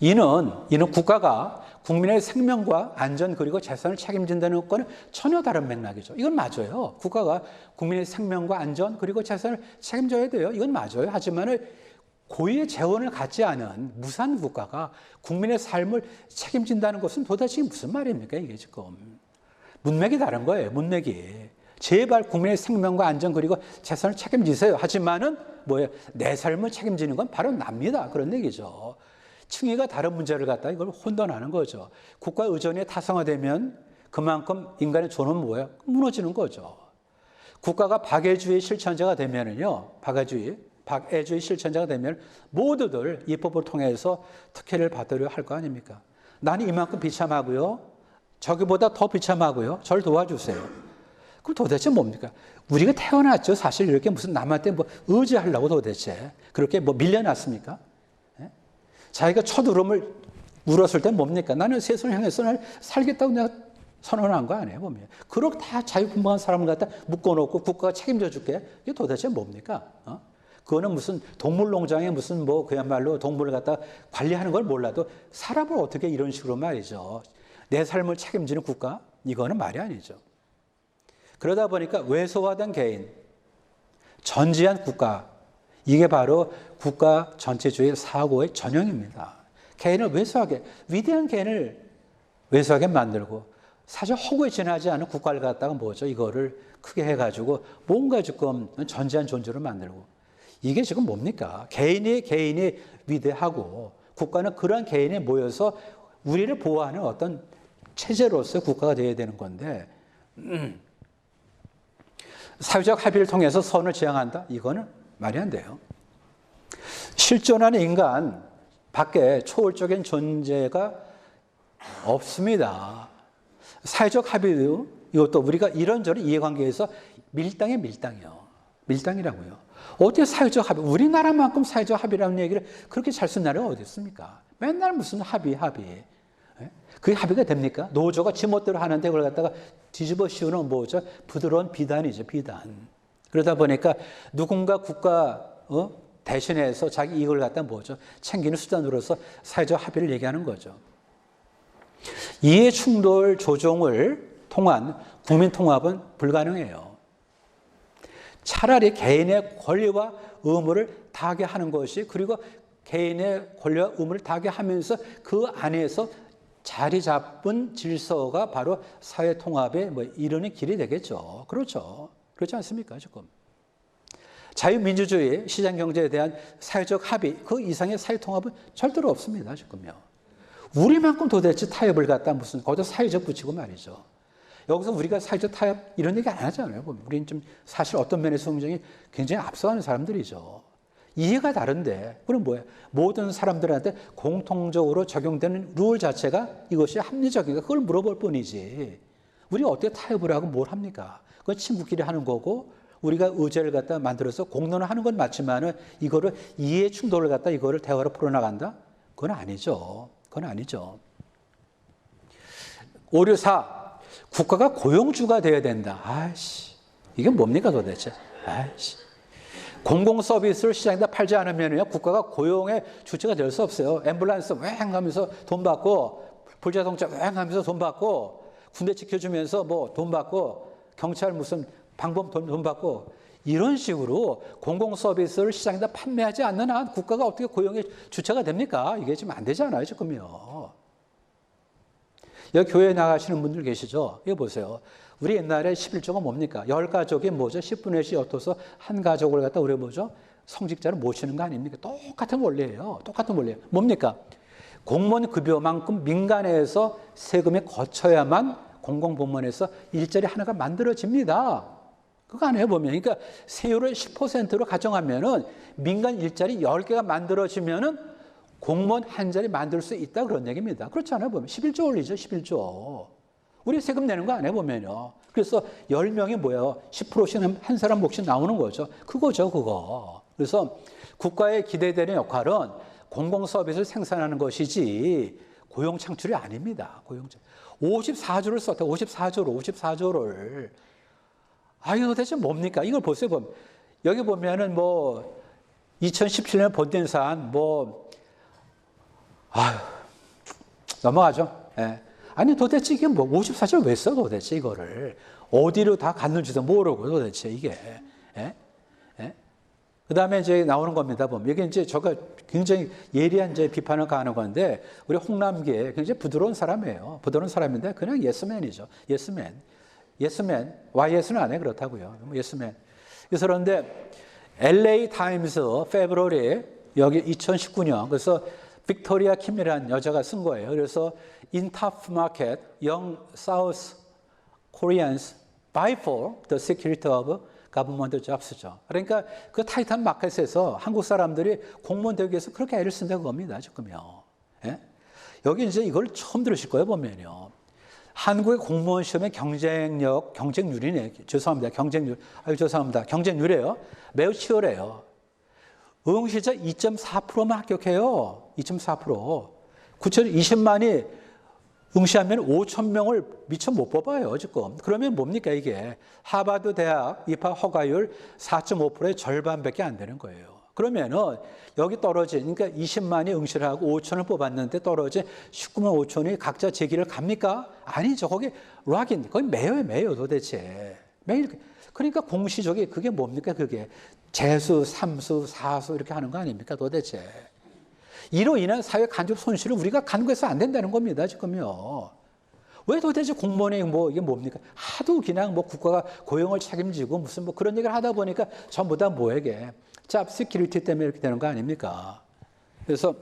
이는 국가가 국민의 생명과 안전 그리고 재산을 책임진다는 것과는 전혀 다른 맥락이죠. 이건 맞아요. 국가가 국민의 생명과 안전 그리고 재산을 책임져야 돼요. 이건 맞아요. 하지만 고유의 재원을 갖지 않은 무산 국가가 국민의 삶을 책임진다는 것은 도대체 무슨 말입니까? 이게 지금 문맥이 다른 거예요. 문맥이. 제발 국민의 생명과 안전 그리고 재산을 책임지세요. 하지만은 뭐예요? 내 삶을 책임지는 건 바로 납니다. 그런 얘기죠. 층위가 다른 문제를 갖다 이걸 혼돈하는 거죠. 국가 의존이 타성화되면 그만큼 인간의 존엄은 뭐예요? 무너지는 거죠. 국가가 박애주의 실천자가 되면은요, 박애주의 실천자가 되면 모두들 입법을 통해서 특혜를 받으려 할 거 아닙니까? 나는 이만큼 비참하고요, 저기보다 더 비참하고요, 저를 도와주세요. 그럼 도대체 뭡니까? 우리가 태어났죠. 사실 이렇게 무슨 남한테 뭐 의지하려고 도대체 그렇게 뭐 밀려났습니까? 예? 자기가 첫 울음을 울었을 때 뭡니까? 나는 세상을 향해서 날 살겠다고 내가 선언한 거 아니에요, 보면. 그렇게 다 자유분방한 사람을 갖다 묶어놓고 국가가 책임져 줄게. 이게 도대체 뭡니까? 그거는 무슨 동물농장에 무슨 뭐 그야말로 동물을 갖다 관리하는 걸 몰라도 사람을 어떻게 이런 식으로 말이죠. 내 삶을 책임지는 국가? 이거는 말이 아니죠. 그러다 보니까 왜소화된 개인, 전지한 국가, 이게 바로 국가 전체주의 사고의 전형입니다. 개인을 왜소하게, 위대한 개인을 왜소하게 만들고 사실 허구에 지나지 않은 국가를 갖다가 뭐죠? 이거를 크게 해가지고 뭔가 조금 전지한 존재로 만들고 이게 지금 뭡니까? 개인이 위대하고 국가는 그러한 개인이 모여서 우리를 보호하는 어떤 체제로서 국가가 되어야 되는 건데 사회적 합의를 통해서 선을 지향한다? 이거는 말이 안 돼요. 실존하는 인간 밖에 초월적인 존재가 없습니다. 사회적 합의도 이것도 우리가 이런저런 이해관계에서 밀당이요. 밀당이라고요. 어떻게 사회적 합의, 우리나라만큼 사회적 합의라는 얘기를 그렇게 잘 쓴 나라가 어디 있습니까? 맨날 무슨 합의. 그게 합의가 됩니까? 노조가 지멋대로 하는데 그걸 갖다가 뒤집어 씌우는 뭐죠? 부드러운 비단이죠, 비단. 그러다 보니까 누군가 국가 대신해서 자기 이익을 갖다 뭐죠? 챙기는 수단으로서 사회적 합의를 얘기하는 거죠. 이해 충돌 조정을 통한 국민 통합은 불가능해요. 차라리 개인의 권리와 의무를 다하게 하는 것이 그리고 개인의 권리와 의무를 다하게 하면서 그 안에서 자리 잡은 질서가 바로 사회 통합에 이르는 길이 되겠죠. 그렇죠. 그렇지 않습니까? 지금. 자유민주주의, 시장경제에 대한 사회적 합의, 그 이상의 사회 통합은 절대로 없습니다. 지금요. 우리만큼 도대체 타협을 갖다 무슨, 거기다 사회적 붙이고 말이죠. 여기서 우리가 사회적 타협 이런 얘기 안 하잖아요. 우리는 좀 사실 어떤 면에서 굉장히 앞서가는 사람들이죠. 이해가 다른데, 그럼 뭐예요? 모든 사람들한테 공통적으로 적용되는 룰 자체가 이것이 합리적인가? 그걸 물어볼 뿐이지. 우리가 어떻게 타협을 하고 뭘 합니까? 그건 친구끼리 하는 거고, 우리가 의제를 갖다 만들어서 공론을 하는 건 맞지만은 이거를 이해 충돌을 갖다 이거를 대화로 풀어나간다? 그건 아니죠. 그건 아니죠. 564. 국가가 고용주가 되어야 된다. 아이씨. 이게 뭡니까 도대체? 아이씨. 공공 서비스를 시장에다 팔지 않으면요, 국가가 고용의 주체가 될 수 없어요. 앰뷸런스 왱 하면서 돈 받고, 불자동차 왱 하면서 돈 받고, 군대 지켜주면서 뭐 돈 받고, 경찰 무슨 방범 돈 받고, 이런 식으로 공공 서비스를 시장에다 판매하지 않는 한 국가가 어떻게 고용의 주체가 됩니까? 이게 지금 안 되잖아요, 지금요. 여기 교회에 나가시는 분들 계시죠? 이거 보세요. 우리 옛날에 11조가 뭡니까? 10가족이 뭐죠? 10분의 1씩 엿어서 한 가족을 갖다 우리 뭐죠? 성직자를 모시는 거 아닙니까? 똑같은 원리예요. 똑같은 원리예요. 뭡니까? 공무원 급여만큼 민간에서 세금이 거쳐야만 공공부문에서 일자리 하나가 만들어집니다. 그거 안 해보면. 그러니까 세율을 10%로 가정하면은 민간 일자리 10개가 만들어지면은 공무원 한 자리 만들 수 있다 그런 얘기입니다. 그렇지 않아요? 보면 11조 올리죠. 11조. 우리 세금 내는 거 안 해보면요. 그래서 10명이 뭐예요? 10%씩 한 사람 몫이 나오는 거죠. 그거죠, 그거. 그래서 국가에 기대되는 역할은 공공서비스를 생산하는 것이지 고용 창출이 아닙니다. 고용 창출. 54조를 썼다. 54조를. 아, 이거 도대체 뭡니까? 이걸 보세요. 여기 보면은 뭐 2017년 본대산 넘어가죠. 예. 아니 도대체 이게 뭐 54조 왜 써 도대체 이거를 어디로 다 갔는지도 모르고 도대체 이게. 예? 예? 그다음에 이제 나오는 겁니다. 보면 이게 이제 제가 굉장히 예리한 이제 비판을 가하는 건데 우리 홍남기에 굉장히 부드러운 사람이에요. 부드러운 사람인데 그냥 예스맨이죠. 예스맨. YS는 안 해 그렇다고요. 예스맨. 그래서 그런데 LA 타임스 페브러리 여기 2019년 그래서 빅토리아 킴이라는 여자가 쓴 거예요. 그래서 In tough market, young South Koreans buy for the security of government jobs죠. 그러니까 그 타이트한 마켓에서 한국 사람들이 공무원 되기 위해서 그렇게 애를 쓴다는 겁니다. 지금요. 예? 여기 이제 이걸 처음 들으실 거예요. 보면요. 한국의 공무원 시험의 경쟁률이네. 죄송합니다. 경쟁률이에요. 매우 치열해요. 응시자 2.4%만 합격해요. 2.4%. 9,020만이 응시하면 5천 명을 미처 못 뽑아요, 지금. 그러면 뭡니까, 이게? 하버드 대학 입학 허가율 4.5%의 절반밖에 안 되는 거예요. 그러면은 여기 떨어진, 그러니까 20만이 응시를 하고 5천을 뽑았는데 떨어진 19만 5천이 각자 제기를 갑니까? 아니죠. 거기 락인, 거기 매요 도대체. 매일. 그러니까 공시적이 그게 뭡니까, 그게? 재수, 삼수, 사수 이렇게 하는 거 아닙니까, 도대체. 이로 인한 사회 간접 손실을 우리가 간과해서 안 된다는 겁니다, 지금요. 왜 도대체 공무원이 이게 뭡니까? 하도 그냥 국가가 고용을 책임지고 무슨 그런 얘기를 하다 보니까 전부 다 뭐에게? 잡 시큐리티 때문에 이렇게 되는 거 아닙니까? 그래서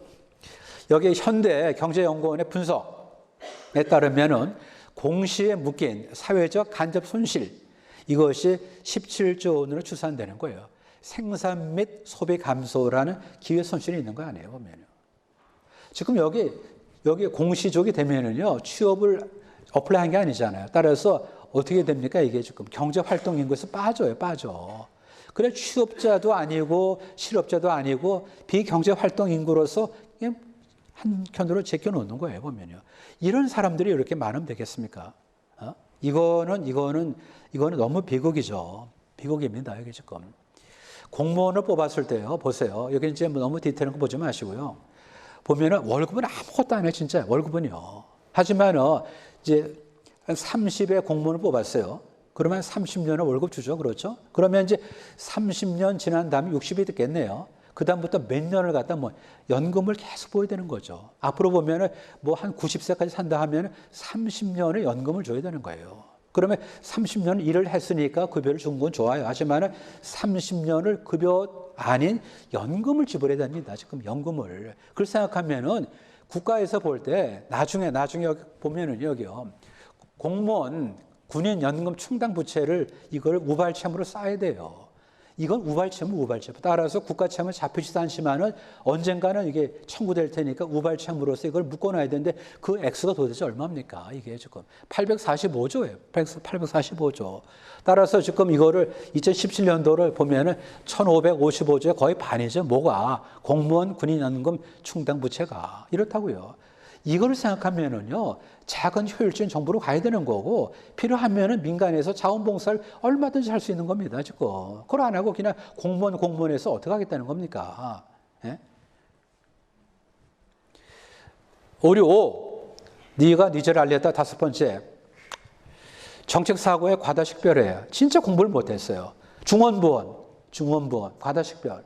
여기 현대 경제연구원의 분석에 따르면은 공시에 묶인 사회적 간접 손실, 이것이 17조 원으로 추산되는 거예요. 생산 및 소비 감소라는 기회 손실이 있는 거 아니에요, 보면요. 지금 여기 공시족이 되면은요, 취업을 어플라이한 게 아니잖아요. 따라서 어떻게 됩니까? 이게 지금 경제활동 인구에서 빠져. 그래, 취업자도 아니고, 실업자도 아니고, 비경제활동 인구로서 한켠으로 제껴놓는 거예요, 보면요. 이런 사람들이 이렇게 많으면 되겠습니까? 이거는 너무 비극이죠. 비극입니다, 여기 지금. 공무원을 뽑았을 때요, 보세요. 여기 이제 너무 디테일한 거 보지 마시고요. 보면은 월급은 아무것도 안 해요, 진짜. 월급은요. 하지만 이제 한 30의 공무원을 뽑았어요. 그러면 30년을 월급 주죠. 그렇죠? 그러면 이제 30년 지난 다음에 60이 됐겠네요. 그다음부터 몇 년을 갖다 연금을 계속 보여야 되는 거죠. 앞으로 보면은 한 90세까지 산다 하면 30년의 연금을 줘야 되는 거예요. 그러면 30년 일을 했으니까 급여를 준 건 좋아요. 하지만 30년을 급여 아닌 연금을 지불해야 됩니다. 지금 연금을. 그걸 생각하면은 국가에서 볼 때 나중에 여기 보면은 여기요. 공무원 군인 연금 충당 부채를 이걸 우발채무로 쌓아야 돼요. 이건 우발채무. 따라서 국가채무 잡히지도 않지만은 언젠가는 이게 청구될 테니까 우발채무로서 이걸 묶어놔야 되는데 그 액수가 도대체 얼마입니까? 이게 지금 845조예요. 845조. 따라서 지금 이거를 2017년도를 보면은 1555조에 거의 반이죠. 뭐가? 공무원 군인 연금 충당 부채가. 이렇다고요. 이걸 생각하면은요, 작은 효율적인 정부로 가야 되는 거고, 필요하면은 민간에서 자원봉사를 얼마든지 할 수 있는 겁니다, 지금. 그걸 안 하고 그냥 공무원에서 어떻게 하겠다는 겁니까? 예? 오류 5. 네가 네 죄를 알렸다. 5번째. 정책사고에 과다식별해요. 진짜 공부를 못했어요. 중원부원, 과다식별.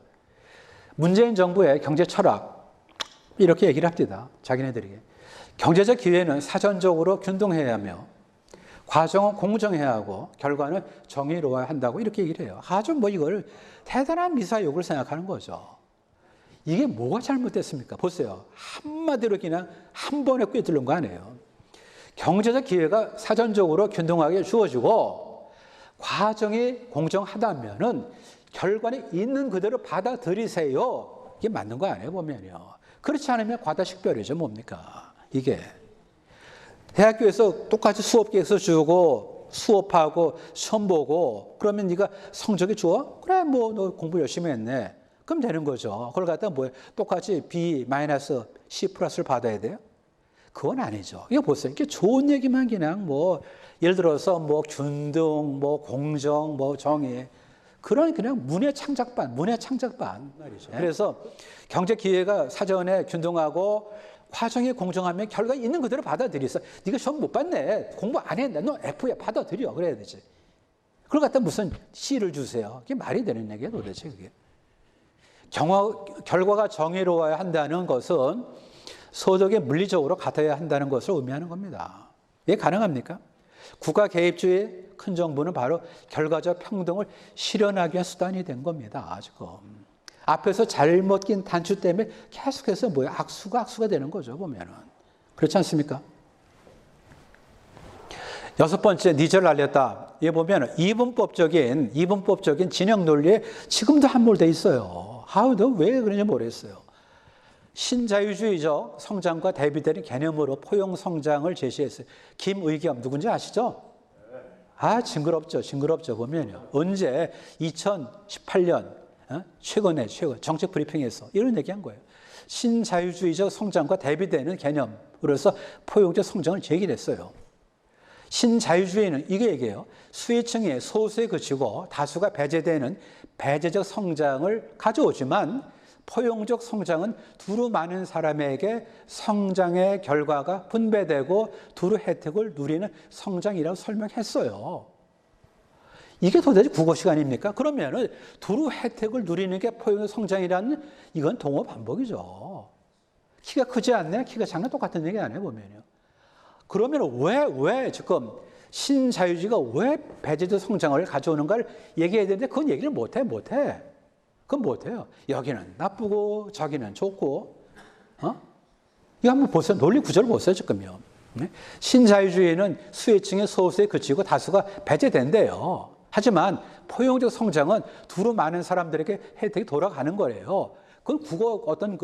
문재인 정부의 경제 철학, 이렇게 얘기를 합니다. 자기네들이. 경제적 기회는 사전적으로 균등해야 하며 과정은 공정해야 하고 결과는 정의로워야 한다고 이렇게 얘기를 해요. 아주 이걸 대단한 미사욕을 생각하는 거죠. 이게 뭐가 잘못됐습니까? 보세요. 한마디로 그냥 한 번에 꿰뚫는 거 아니에요. 경제적 기회가 사전적으로 균등하게 주어지고 과정이 공정하다면은 결과는 있는 그대로 받아들이세요. 이게 맞는 거 아니에요, 보면요. 그렇지 않으면 과다식별이죠, 뭡니까? 이게. 대학교에서 똑같이 수업 계획서 주고, 수업하고, 시험 보고, 그러면 네가 성적이 좋아? 그래, 너 공부 열심히 했네. 그럼 되는 거죠. 그걸 갖다 똑같이 B- C 플러스를 받아야 돼요? 그건 아니죠. 이거 보세요. 이게 좋은 얘기만 그냥 예를 들어서 균등, 공정, 정의. 그런 그냥 문해 창작반 말이죠. 그래서 경제 기회가 사전에 균등하고 과정이 공정하면 결과 있는 그대로 받아들이서 네가 시험 못 봤네. 공부 안 했네. 너 F에 받아들여. 그래야 되지. 그걸 갖다 무슨 C를 주세요. 그게 말이 되는 얘기예요, 도대체 그게. 결과가 정의로워야 한다는 것은 소득이 물리적으로 같아야 한다는 것을 의미하는 겁니다. 이게 가능합니까? 국가 개입주의 큰 정부는 바로 결과적 평등을 실현하기 위한 수단이 된 겁니다, 지금. 앞에서 잘못 낀 단추 때문에 계속해서 악수가 되는 거죠, 보면은. 그렇지 않습니까? 6번째, 네 죄를 알렸다. 얘 보면 이분법적인 진영 논리에 지금도 함몰돼 있어요. 너 왜 그런지 모르겠어요. 신자유주의적 성장과 대비되는 개념으로 포용 성장을 제시했어요. 김의겸 누군지 아시죠? 징그럽죠. 보면요. 언제 2018년 최근 정책 브리핑에서 이런 얘기한 거예요. 신자유주의적 성장과 대비되는 개념으로서 포용적 성장을 제기했어요. 신자유주의는 이게 얘기해요. 수혜층이 소수에 그치고 다수가 배제되는 배제적 성장을 가져오지만 포용적 성장은 두루 많은 사람에게 성장의 결과가 분배되고 두루 혜택을 누리는 성장이라고 설명했어요. 이게 도대체 국어 시간입니까? 그러면은 두루 혜택을 누리는 게 포용적 성장이라는 이건 동어 반복이죠. 키가 크지 않네? 키가 작네? 똑같은 얘기 안 해보면요. 그러면 왜 지금 신자유주의가 왜 배제적 성장을 가져오는가를 얘기해야 되는데 그건 얘기를 못해. 그건 못해요. 여기는 나쁘고 저기는 좋고, 이거 한번 보세요. 논리 구조를 보세요, 지금요. 신자유주의는 수혜층의 소수에 그치고 다수가 배제된대요. 하지만 포용적 성장은 두루 많은 사람들에게 혜택이 돌아가는 거예요. 그건 국어 어떤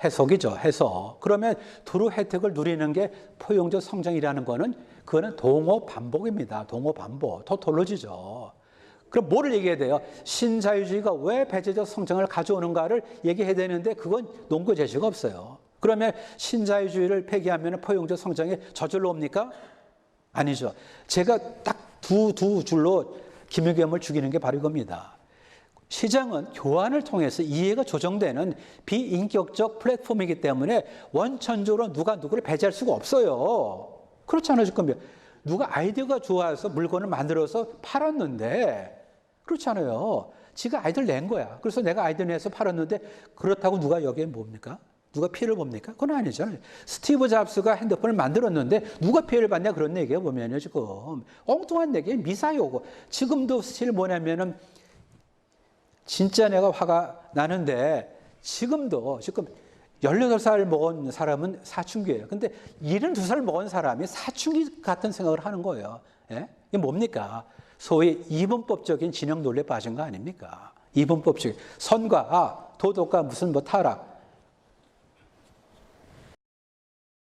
해석이죠, 해석. 그러면 두루 혜택을 누리는 게 포용적 성장이라는 거는 그거는 동어 반복입니다. 동어 반복, 토톨로지죠. 그럼 뭐를 얘기해야 돼요? 신자유주의가 왜 배제적 성장을 가져오는가를 얘기해야 되는데 그건 논거 제시가 없어요. 그러면 신자유주의를 폐기하면 포용적 성장이 저절로 옵니까? 아니죠. 제가 딱 두 줄로 김의겸을 죽이는 게 바로 이겁니다. 시장은 교환을 통해서 이해가 조정되는 비인격적 플랫폼이기 때문에 원천적으로 누가 누구를 배제할 수가 없어요. 그렇잖아요, 지금. 누가 아이디어가 좋아서 물건을 만들어서 팔았는데 그렇잖아요. 지가 아이디어를 낸 거야. 그래서 내가 아이디어 내서 팔았는데 그렇다고 누가 여기에 뭡니까? 누가 피해를 봅니까? 그건 아니잖아요. 스티브 잡스가 핸드폰을 만들었는데 누가 피해를 받냐 그런 얘기예요. 보면요, 지금. 엉뚱한 얘기예요. 미사여고. 지금도 스틸 뭐냐면은 진짜 내가 화가 나는데 지금 18살 먹은 사람은 사춘기예요. 근데 72살 먹은 사람이 사춘기 같은 생각을 하는 거예요. 예? 이게 뭡니까? 소위 이분법적인 진영 논리에 빠진 거 아닙니까? 이분법적 선과 도덕과 무슨 타락.